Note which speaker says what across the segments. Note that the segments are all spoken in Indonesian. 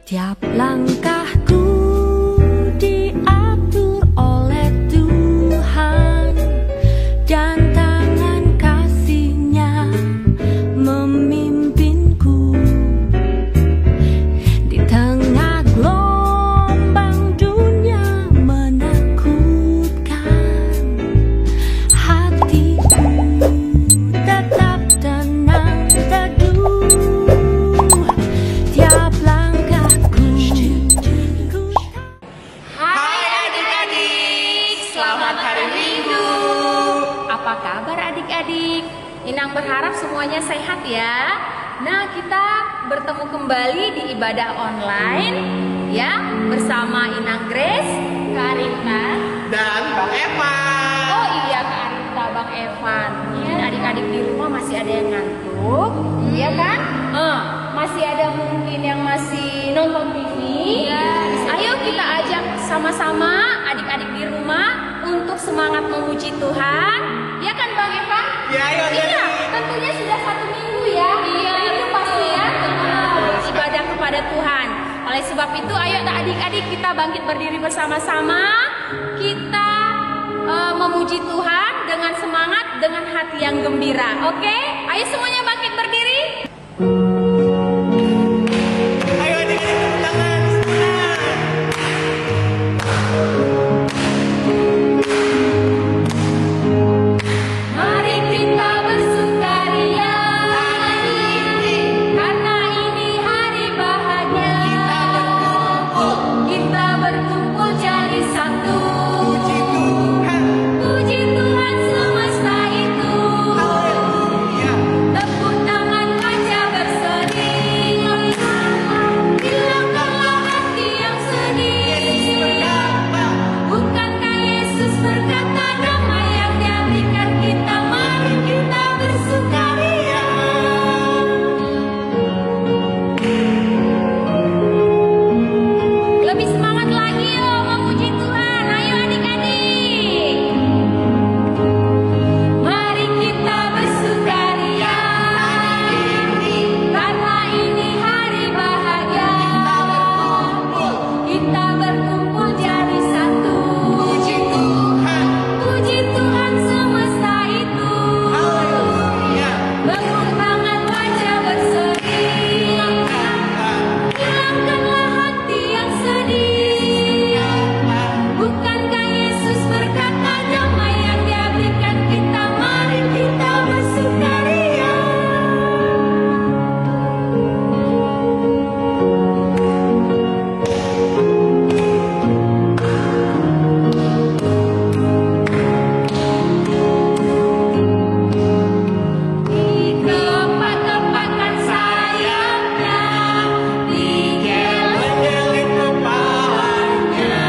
Speaker 1: Tiap langkahku diatur oleh Tuhan, dan tangan kasih-Nya memimpinku. Di tengah gelombang dunia menakutkan, hatiku tetap tenang teduh. Tiap langkahku.
Speaker 2: Hai adik-adik, selamat hari Minggu. Apa kabar adik-adik? Inang berharap semuanya sehat ya. Nah, kita bertemu kembali di ibadah online ya, bersama Inang Grace, Kak Arita,
Speaker 3: dan Bang Evan.
Speaker 2: oh iya Kak Arita, Bang Evan. Mungkin adik-adik di rumah masih ada yang ngantuk, ya kan? Masih ada mungkin yang masih nonton TV. Ayo kita ajak sama-sama adik-adik di rumah untuk semangat memuji Tuhan, ya kan Bang Evan?
Speaker 3: Ya, ayo.
Speaker 2: Iya, tentunya sudah 1 minggu ya. Iya, itu pasti ya. Ibadah kepada Tuhan. Oleh sebab itu, ayo adik-adik kita bangkit berdiri bersama-sama. Kita memuji Tuhan dengan semangat, dengan hati yang gembira. Oke? Ayo semuanya bangkit berdiri.
Speaker 3: Ayo adik-adik tepuk tangan.
Speaker 2: Mari kita bersukaria, karena ini hari bahagia. Kita berkumpul jadi satu.
Speaker 3: Puji Tuhan.
Speaker 2: Puji Tuhan semesta itu.
Speaker 3: Haleluya.
Speaker 2: Tepuk tangan wajah berseri. Hilangkanlah hati yang sedih. Bukankah Yesus berkata damai yang Dia berikan kita? Mari kita bersukaria. Lebih semangat lagi yuk memuji Tuhan. Ayo adik-adik. Mari kita bersukaria, karena ini hari bahagia. Kita berkumpul jadi satu.
Speaker 3: Puji Tuhan.
Speaker 2: Puji Tuhan semesta itu.
Speaker 3: Haleluya.
Speaker 2: Tepuk tangan wajah berseri. Hilangkanlah hati yang sedih. Bukankah Yesus berkata damai yang Dia berikan kita? Mari kita bersukaria. Dikepak-kepakkan sayapnya,
Speaker 3: Menjelit kepalanya.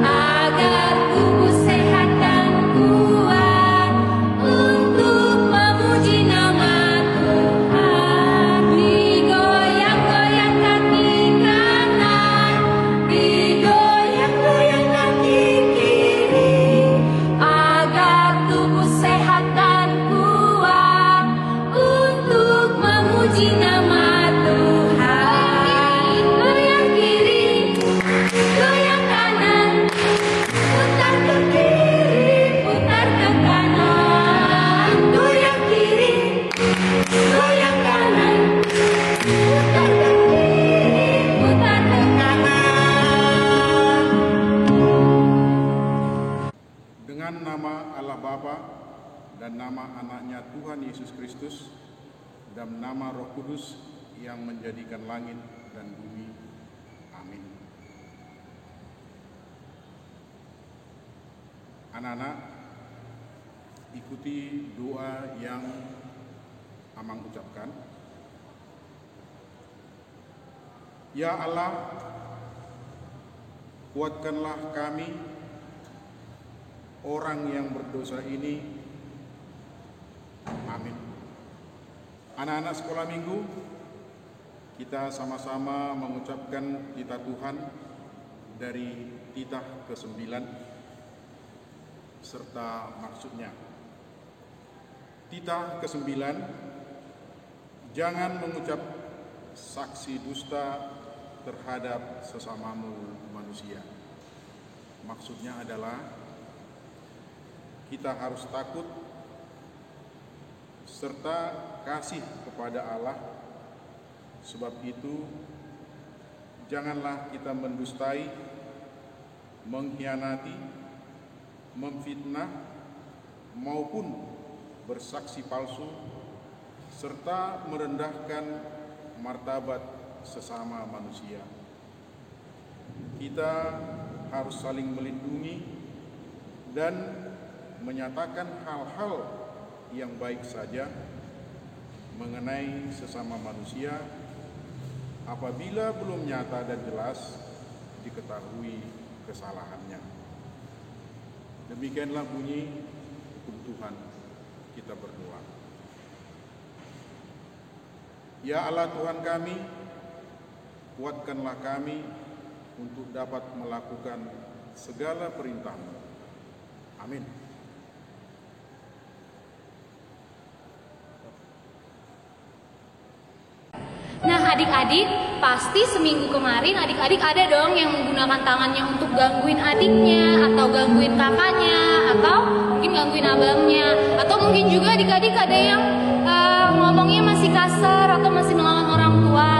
Speaker 2: agar tubuh sehat dan kuat untuk memuji nama Tuhan. Digoyang-goyang kaki kanan, digoyang-goyang kaki kiri, agar tubuh sehat dan kuat untuk memuji nama Tuhan. Goyang kiri, goyang kanan, putar ke kiri, putar ke kanan. Goyang kiri, goyang kanan, putar ke kiri, putar ke kanan.
Speaker 4: Dengan nama Allah Bapa dan nama anaknya Tuhan Yesus Kristus dan nama Roh Kudus yang menjadikan langit dan bumi. Amin. Anak-anak, ikuti doa yang Amang ucapkan. Ya Allah, kuatkanlah kami orang yang berdosa ini. Amin. Anak-anak sekolah minggu, kita sama-sama mengucapkan titah Tuhan dari titah ke-9 serta maksudnya. Titah ke-9, jangan mengucap saksi dusta terhadap sesamamu manusia. Maksudnya adalah kita harus takut serta kasih kepada Allah. Sebab itu, janganlah kita mendustai, mengkhianati, memfitnah, maupun bersaksi palsu, serta merendahkan martabat sesama manusia. Kita harus saling melindungi dan menyatakan hal-hal yang baik saja mengenai sesama manusia apabila belum nyata dan jelas diketahui kesalahannya. Demikianlah bunyi hukum Tuhan. Kita berdoa. Ya Allah Tuhan kami, kuatkanlah kami untuk dapat melakukan segala perintah-Mu. Amin.
Speaker 2: Nah adik-adik, pasti seminggu kemarin adik-adik ada dong yang menggunakan tangannya untuk gangguin adiknya, atau gangguin kakaknya, atau mungkin gangguin abangnya, atau mungkin juga adik-adik ada yang ngomongnya masih kasar atau masih melawan orang tua.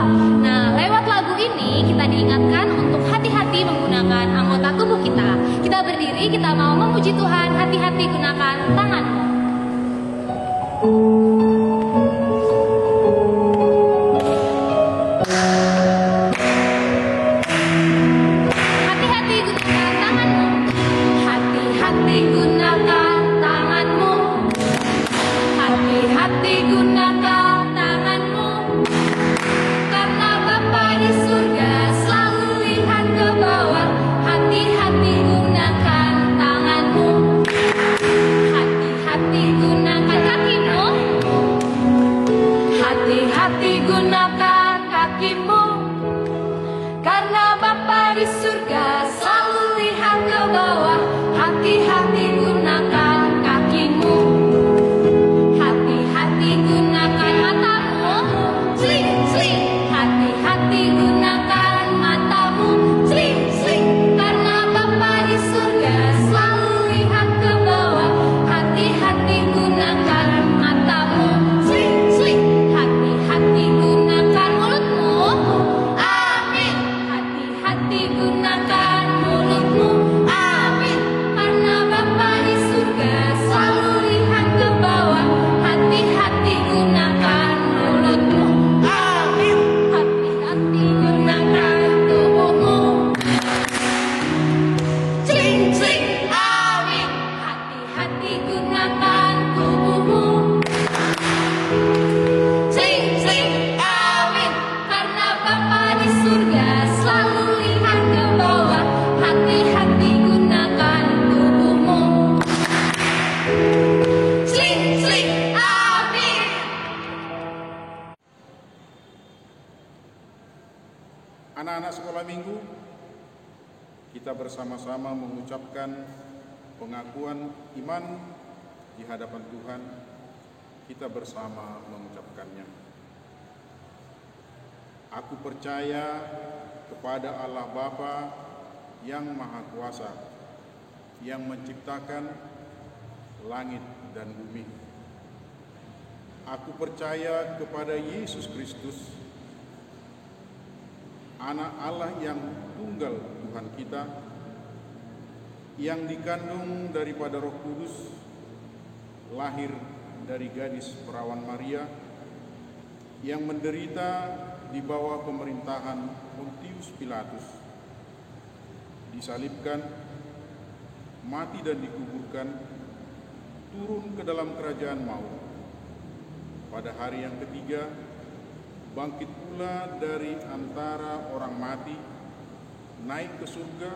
Speaker 2: Nah lewat lagu ini kita diingatkan untuk hati-hati menggunakan anggota tubuh kita. Kita berdiri, kita mau memuji Tuhan, hati-hati gunakan tanganmu.
Speaker 4: Anak-anak sekolah minggu, kita bersama-sama mengucapkan pengakuan iman di hadapan Tuhan. Kita bersama mengucapkannya. Aku percaya kepada Allah Bapa yang Maha Kuasa, yang menciptakan langit dan bumi. Aku percaya kepada Yesus Kristus, Anak Allah yang tunggal Tuhan kita, yang dikandung daripada Roh Kudus, lahir dari gadis perawan Maria, yang menderita di bawah pemerintahan Pontius Pilatus, disalibkan, mati dan dikuburkan, turun ke dalam kerajaan maut. Pada hari yang ketiga, bangkit pula dari antara orang mati, naik ke surga,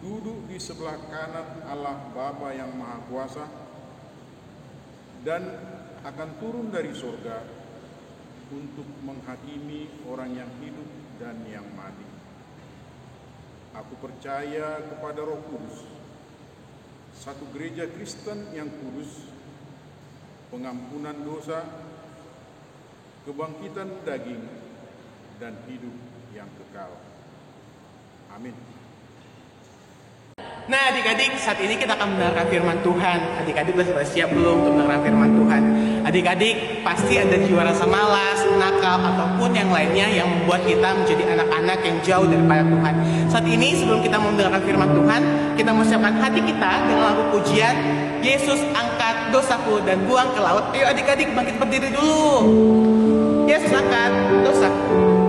Speaker 4: duduk di sebelah kanan Allah Bapa yang Maha Kuasa, dan akan turun dari surga untuk menghakimi orang yang hidup dan yang mati. Aku percaya kepada Roh Kudus, satu gereja Kristen yang kudus, pengampunan dosa, kebangkitan daging, dan hidup yang kekal. Amin.
Speaker 3: Nah adik-adik, saat ini kita akan mendengarkan firman Tuhan. Adik-adik sudah siap belum untuk mendengarkan firman Tuhan? Adik-adik pasti ada jiwa rasa malas, nakal, ataupun yang lainnya yang membuat kita menjadi anak-anak yang jauh daripada Tuhan. Saat ini sebelum kita mendengarkan firman Tuhan, kita mau siapkan hati kita dengan lagu pujian Yesus angkat dosaku dan buang ke laut. Ayo adik-adik bangkit berdiri dulu. Yesus angkat dosaku.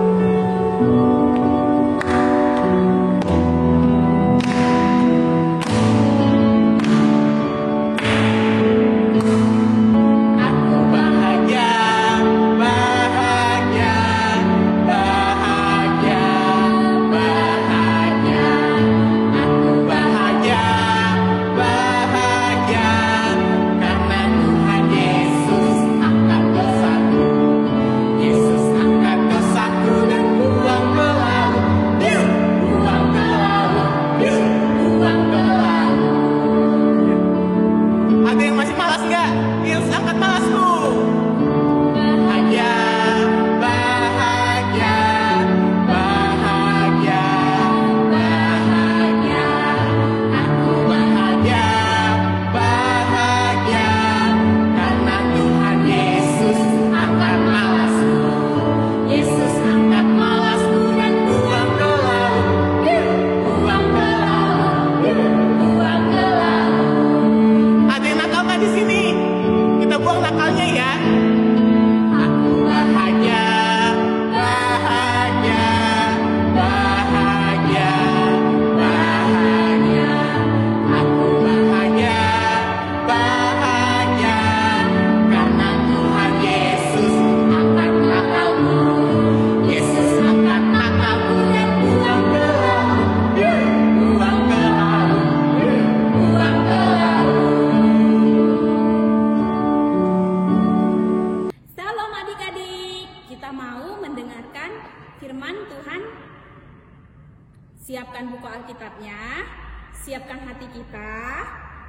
Speaker 2: Siapkan buku Alkitabnya, siapkan hati kita,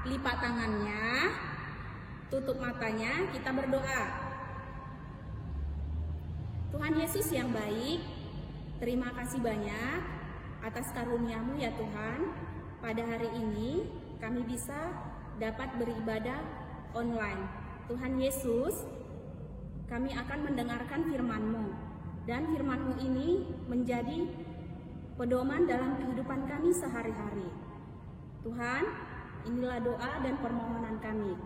Speaker 2: lipat tangannya, tutup matanya, kita berdoa. Tuhan Yesus yang baik, terima kasih banyak atas karunia-Mu ya Tuhan. Pada hari ini kami bisa dapat beribadah online. Tuhan Yesus, kami akan mendengarkan firman-Mu, dan firman-Mu ini menjadi pedoman dalam kehidupan kami sehari-hari. Tuhan, inilah doa dan permohonan kami.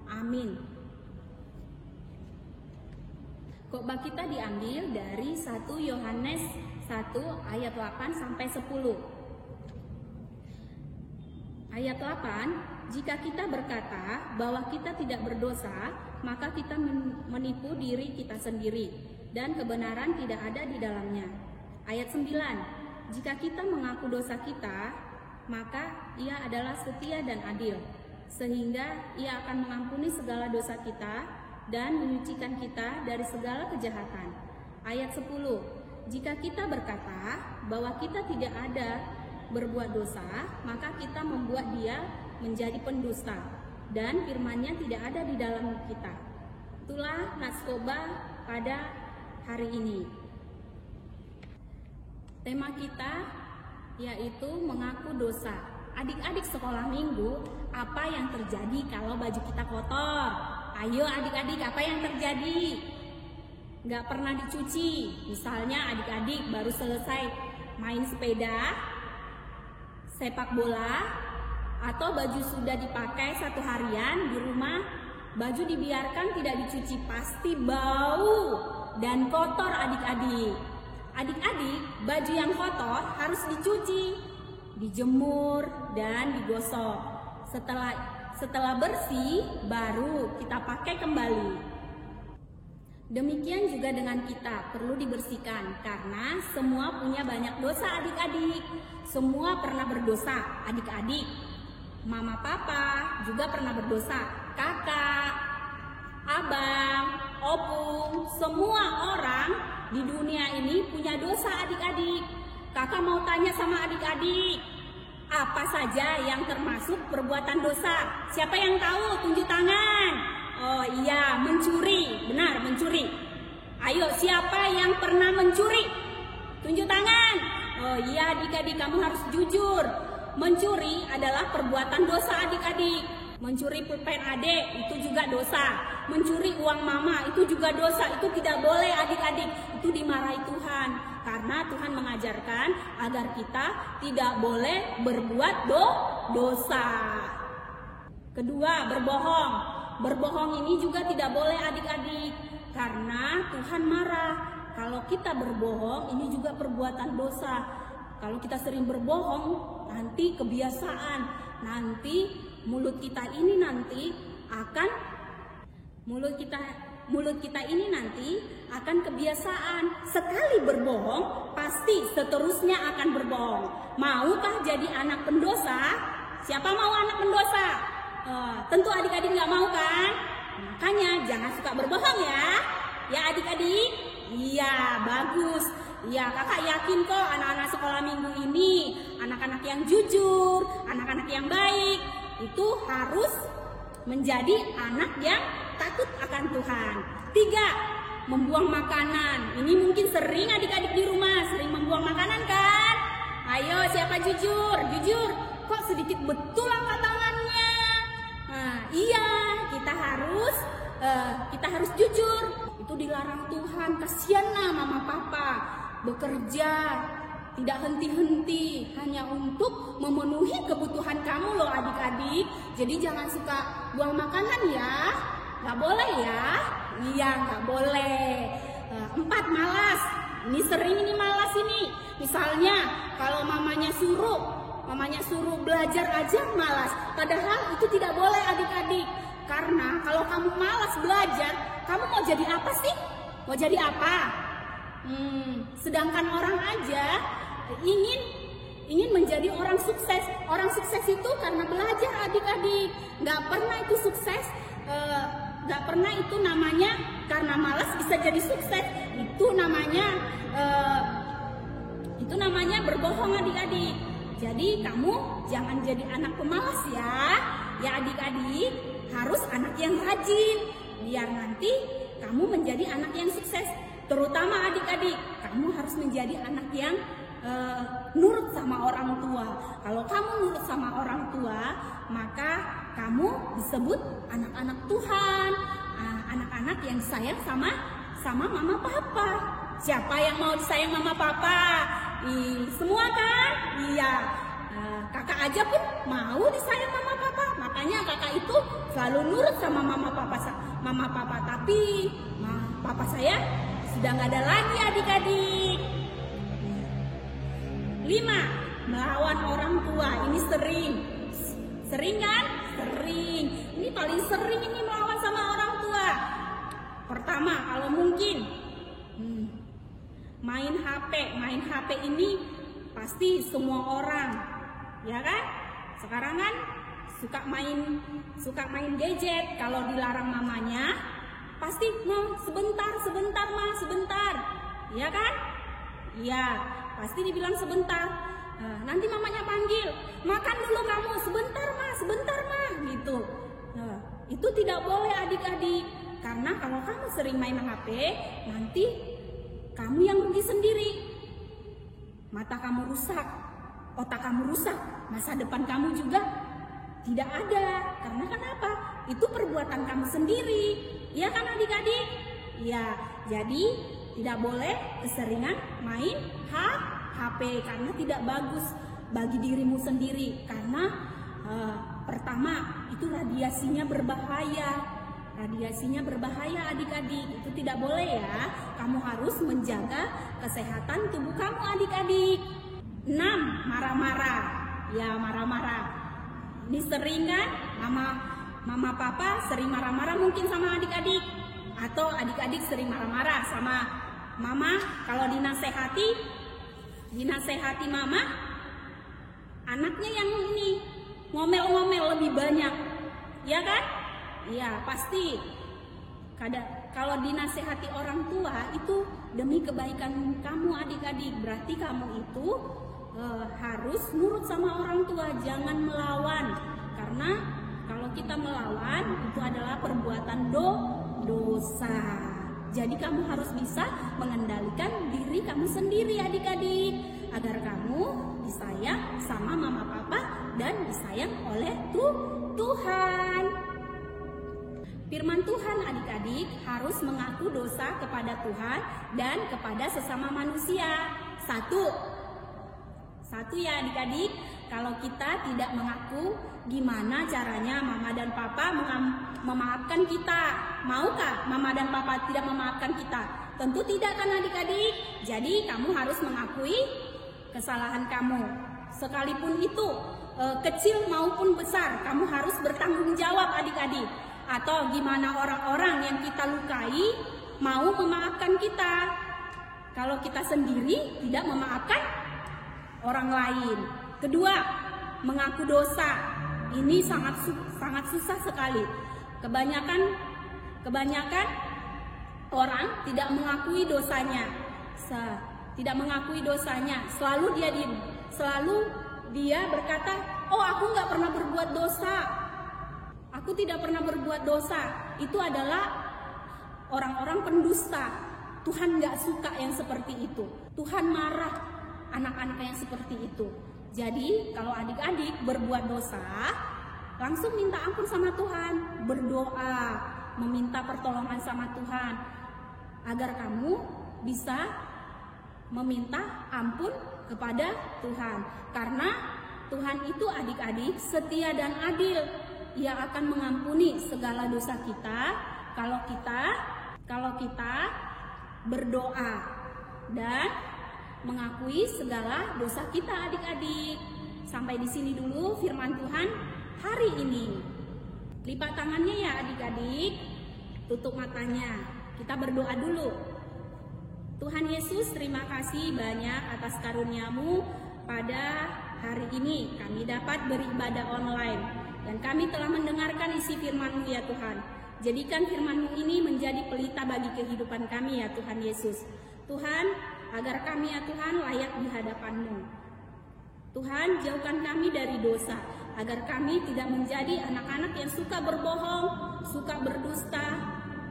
Speaker 2: Amin. Khotbah kita diambil dari 1 Yohanes 1 ayat 8 sampai 10. Ayat 8, jika kita berkata bahwa kita tidak berdosa, maka kita menipu diri kita sendiri dan kebenaran tidak ada di dalamnya. Ayat 9, jika kita mengaku dosa kita, maka Ia adalah setia dan adil, sehingga Ia akan mengampuni segala dosa kita dan menyucikan kita dari segala kejahatan. Ayat 10, jika kita berkata bahwa kita tidak ada berbuat dosa, maka kita membuat Dia menjadi pendusta, dan firman-Nya tidak ada di dalam kita. Itulah nats khotbah pada hari ini. Tema kita yaitu mengaku dosa. Adik-adik sekolah minggu, apa yang terjadi kalau baju kita kotor? Ayo adik-adik, apa yang terjadi? Nggak pernah dicuci. Misalnya adik-adik baru selesai main sepeda, sepak bola, atau baju sudah dipakai 1 harian di rumah, baju dibiarkan tidak dicuci, pasti bau dan kotor adik-adik. Adik-adik, baju yang kotor harus dicuci, dijemur, dan digosok. Setelah bersih, baru kita pakai kembali. Demikian juga dengan kita, perlu dibersihkan, karena semua punya banyak dosa adik-adik. Semua pernah berdosa, adik-adik. Mama papa juga pernah berdosa, kakak, abang, opung, semua orang di dunia ini punya dosa adik-adik. Kakak mau tanya sama adik-adik, apa saja yang termasuk perbuatan dosa? Siapa yang tahu? Tunjuk tangan. Oh iya, mencuri. Benar, mencuri. Ayo, siapa yang pernah mencuri? Tunjuk tangan. Oh iya adik-adik, kamu harus jujur. Mencuri adalah perbuatan dosa adik-adik. Mencuri pulpen adik itu juga dosa. Mencuri uang mama itu juga dosa. Itu tidak boleh adik-adik. Itu dimarahi Tuhan. Karena Tuhan mengajarkan agar kita tidak boleh berbuat dosa. Kedua, berbohong. Berbohong ini juga tidak boleh adik-adik. Karena Tuhan marah. Kalau kita berbohong, ini juga perbuatan dosa. Kalau kita sering berbohong, nanti kebiasaan. Nanti mulut kita ini nanti akan kebiasaan. Sekali berbohong, pasti seterusnya akan berbohong. Maukah jadi anak pendosa? Siapa mau anak pendosa? Tentu adik-adik nggak mau kan? Makanya jangan suka berbohong ya. Ya adik-adik. Iya, bagus. Iya, kakak yakin kok anak-anak sekolah minggu ini, anak-anak yang jujur, anak-anak yang baik, itu harus menjadi anak yang takut akan Tuhan. 3, membuang makanan. Ini mungkin sering adik-adik di rumah, sering membuang makanan kan? Ayo, siapa jujur? Jujur. Kok sedikit betul angkat tangannya? Nah, iya, kita harus jujur. Itu dilarang Tuhan. Kasihanlah mama papa bekerja tidak henti-henti hanya untuk memenuhi kebutuhan kamu loh adik-adik. Jadi jangan suka buang makanan ya. Gak boleh ya. Iya, gak boleh. 4, malas. Ini sering ini malas ini. Misalnya kalau mamanya suruh belajar aja malas. Padahal itu tidak boleh adik-adik. Karena kalau kamu malas belajar, kamu mau jadi apa sih? Mau jadi apa? Sedangkan orang aja ingin menjadi orang sukses. Orang sukses itu karena belajar adik-adik. Gak pernah itu sukses. Gak pernah itu namanya karena malas bisa jadi sukses. Itu namanya berbohong adik-adik. Jadi kamu jangan jadi anak pemalas ya. Ya adik-adik, harus anak yang rajin. Biar nanti kamu menjadi anak yang sukses. Terutama adik-adik, kamu harus menjadi anak yang nurut sama orang tua. Kalau kamu nurut sama orang tua, maka kamu disebut anak-anak Tuhan. Anak-anak yang disayang sama mama papa. Siapa yang mau disayang mama papa? Semua kan? Iya. Kakak aja pun mau disayang mama papa. Makanya kakak itu selalu nurut sama mama papa. Tapi papa saya sudah nggak ada lagi adik-adik. 5, melawan orang tua. Ini sering kan? Sering. Ini paling sering ini melawan sama orang tua. Pertama, kalau mungkin main HP ini pasti semua orang, ya kan? Sekarang kan suka main gadget. Kalau dilarang mamanya, pasti sebentar, ya kan? Iya, pasti dibilang sebentar. Nanti mamanya panggil, makan dulu kamu, sebentar mah, gitu. Itu tidak boleh adik-adik, karena kalau kamu sering main HP, nanti kamu yang rugi sendiri. Mata kamu rusak, otak kamu rusak, masa depan kamu juga tidak ada. Karena kenapa? Itu perbuatan kamu sendiri. Iya kan adik-adik? Ya, jadi tidak boleh keseringan main HP karena tidak bagus bagi dirimu sendiri. Karena pertama, itu radiasinya berbahaya. Radiasinya berbahaya adik-adik. Itu tidak boleh ya. Kamu harus menjaga kesehatan tubuh kamu adik-adik. 6, marah-marah. Ya, marah-marah. Ini sering kan? Mama papa sering marah-marah mungkin sama adik-adik. Atau adik-adik sering marah-marah sama mama. Kalau dinasehati mama, anaknya yang ini ngomel-ngomel lebih banyak. Ya kan? Iya, pasti. Kalau dinasehati orang tua itu demi kebaikan kamu adik-adik. Berarti kamu itu harus nurut sama orang tua, jangan melawan. Karena kalau kita melawan itu adalah perbuatan dosa.
Speaker 5: Jadi kamu harus bisa mengendalikan diri kamu sendiri adik-adik, agar kamu disayang sama mama papa dan disayang oleh Tuhan. Firman Tuhan adik-adik harus mengaku dosa kepada Tuhan dan kepada sesama manusia. Satu ya adik-adik, kalau kita tidak mengaku, gimana caranya mama dan papa memaafkan kita? Maukah mama dan papa tidak memaafkan kita? Tentu tidak kan adik-adik. Jadi kamu harus mengakui kesalahan kamu. Sekalipun itu kecil maupun besar, kamu harus bertanggung jawab adik-adik. Atau gimana orang-orang yang kita lukai mau memaafkan kita? Kalau kita sendiri tidak memaafkan orang lain. Kedua, mengaku dosa. Ini sangat susah sekali. Kebanyakan orang tidak mengakui dosanya. Selalu dia berkata, "Oh, aku nggak pernah berbuat dosa. Aku tidak pernah berbuat dosa." Itu adalah orang-orang pendusta. Tuhan nggak suka yang seperti itu. Tuhan marah anak-anak yang seperti itu. Jadi kalau adik-adik berbuat dosa, langsung minta ampun sama Tuhan, berdoa, meminta pertolongan sama Tuhan, agar kamu bisa meminta ampun kepada Tuhan. Karena Tuhan itu adik-adik setia dan adil. Ia akan mengampuni segala dosa kita kalau kita berdoa dan mengakui segala dosa kita adik-adik. Sampai di sini dulu firman Tuhan hari ini. Lipat tangannya ya adik-adik, tutup matanya. Kita berdoa dulu. Tuhan Yesus, terima kasih banyak atas karunia-Mu pada hari ini. Kami dapat beribadah online dan kami telah mendengarkan isi firman-Mu ya Tuhan. Jadikan firman-Mu ini menjadi pelita bagi kehidupan kami ya Tuhan Yesus. Tuhan, agar kami ya Tuhan layak di hadapan-Mu. Tuhan, jauhkan kami dari dosa, agar kami tidak menjadi anak-anak yang suka berbohong, suka berdusta,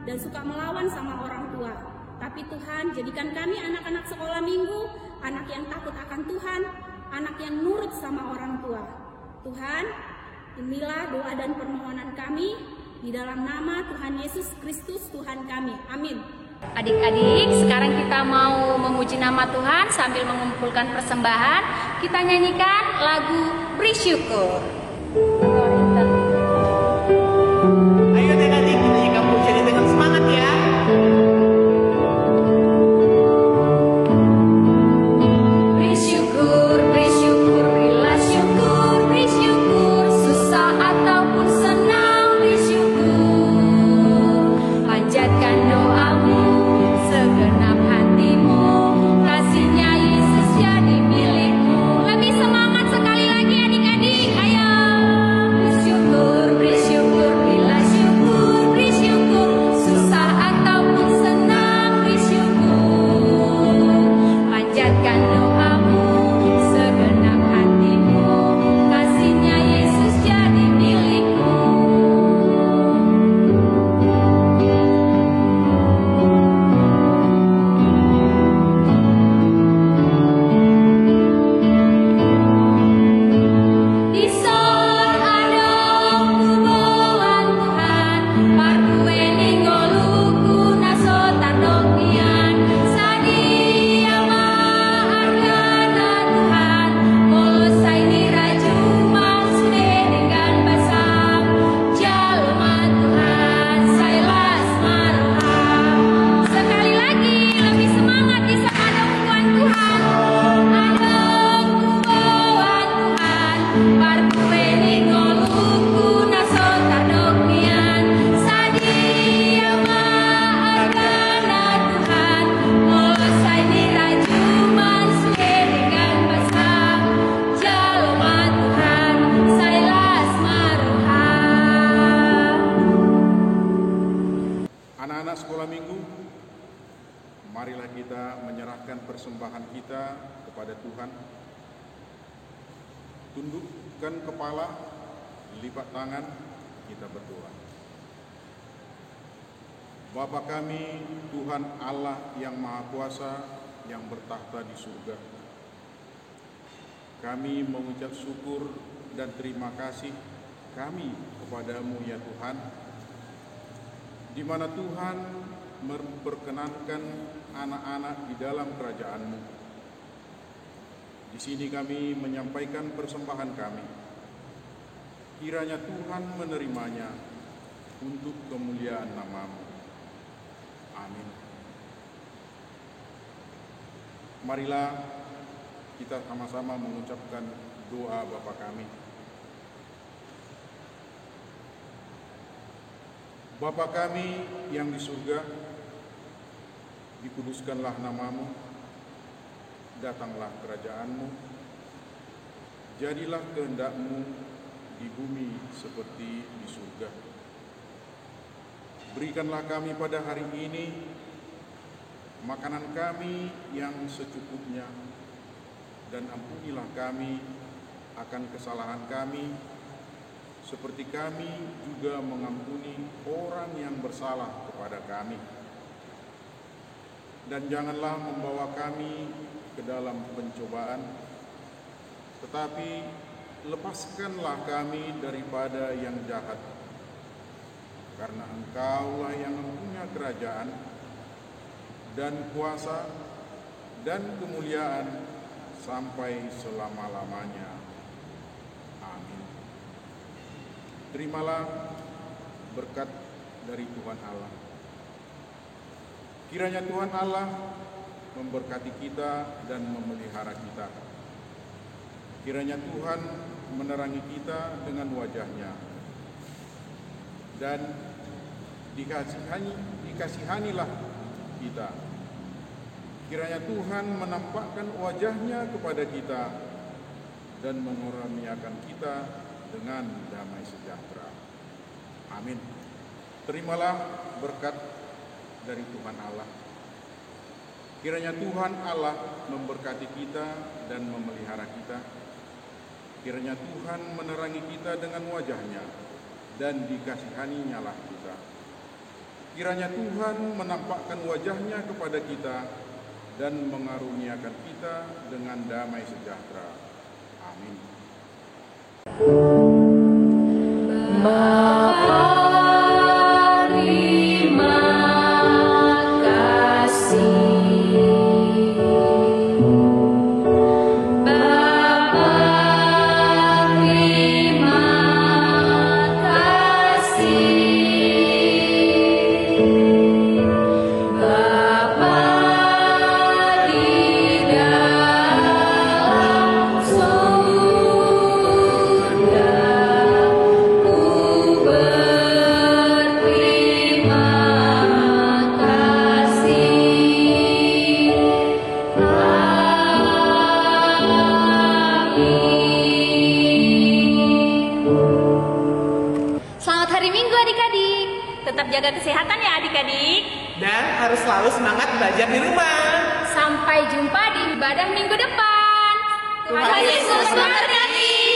Speaker 5: dan suka melawan sama orang tua. Tapi Tuhan, jadikan kami anak-anak sekolah minggu, anak yang takut akan Tuhan, anak yang nurut sama orang tua. Tuhan, inilah doa dan permohonan kami, di dalam nama Tuhan Yesus Kristus Tuhan kami. Amin.
Speaker 2: Adik-adik, sekarang kita mau memuji nama Tuhan sambil mengumpulkan persembahan. Kita nyanyikan lagu Beri Syukur.
Speaker 3: Ayo adik-adik, kita nyanyikan pujian ini dengan semangat ya.
Speaker 2: Beri syukur, berilah syukur, beri syukur, susah ataupun senang, beri syukur. Panjatkan doamu, segenap hatimu, kasihnya Yesus jadi milikmu. Lebih semangat sekali lagi adik-adik, ayo. Beri syukur, berilah syukur, beri syukur, susah ataupun senang, beri syukur. Panjatkan doamu, segenap hatimu, kasihnya Yesus jadi milikmu. Di son adong kuboan Tuhan, parkueni ngoluku naso tardokian, sadia maargana Tuhan, polosai niraju sude dengan basam, jalma Tuhan, sailas maroham. Sekali lagi, lebih semangat di son adong kuboan Tuhan, adong kuboan Tuhan, parkueni ngoluku naso tardokian, sadia maargana Tuhan, polosai niraju sude dengan basam, jalma Tuhan, sailas maroham.
Speaker 4: Anak-anak sekolah minggu, marilah kita menyerahkan persembahan kita kepada Tuhan. Tundukkan kepala, lipat tangan, kita berdoa. Bapa kami, Tuhan Allah yang Maha Kuasa, yang bertahta di surga. Kami mengucap syukur dan terima kasih kami kepadamu ya Tuhan, di mana Tuhan memperkenankan anak-anak di dalam kerajaan-Mu. Di sini kami menyampaikan persembahan kami. Kiranya Tuhan menerimanya untuk kemuliaan nama-Mu. Amin. Marilah kita sama-sama mengucapkan doa Bapa kami. Bapa kami yang di surga, dikuduskanlah nama-Mu, datanglah kerajaan-Mu, jadilah kehendak-Mu di bumi seperti di surga. Berikanlah kami pada hari ini makanan kami yang secukupnya, dan ampunilah kami akan kesalahan kami, seperti kami juga mengampuni orang yang bersalah kepada kami. Dan janganlah membawa kami ke dalam pencobaan, tetapi lepaskanlah kami daripada yang jahat. Karena Engkaulah yang mempunyai kerajaan dan kuasa dan kemuliaan sampai selama-lamanya. Amin. Terimalah berkat dari Tuhan Allah. Kiranya Tuhan Allah memberkati kita dan memelihara kita. Kiranya Tuhan menerangi kita dengan wajah-Nya, dan dikasihanilah kita. Kiranya Tuhan menampakkan wajah-Nya kepada kita dan mengurniakan kita dengan damai sejahtera. Amin. Terimalah berkat dari Tuhan Allah. Kiranya Tuhan Allah memberkati kita dan memelihara kita. Kiranya Tuhan menerangi kita dengan wajah-Nya dan dikasihaninya lah kita. Kiranya Tuhan menampakkan wajah-Nya kepada kita dan mengaruniakan kita dengan damai sejahtera. Amin.
Speaker 2: Selamat hari Minggu adik-adik. Tetap jaga kesehatan ya adik-adik.
Speaker 3: Dan harus selalu semangat belajar di rumah.
Speaker 2: Sampai jumpa di ibadah minggu depan. Tuhan Yesus memberkati.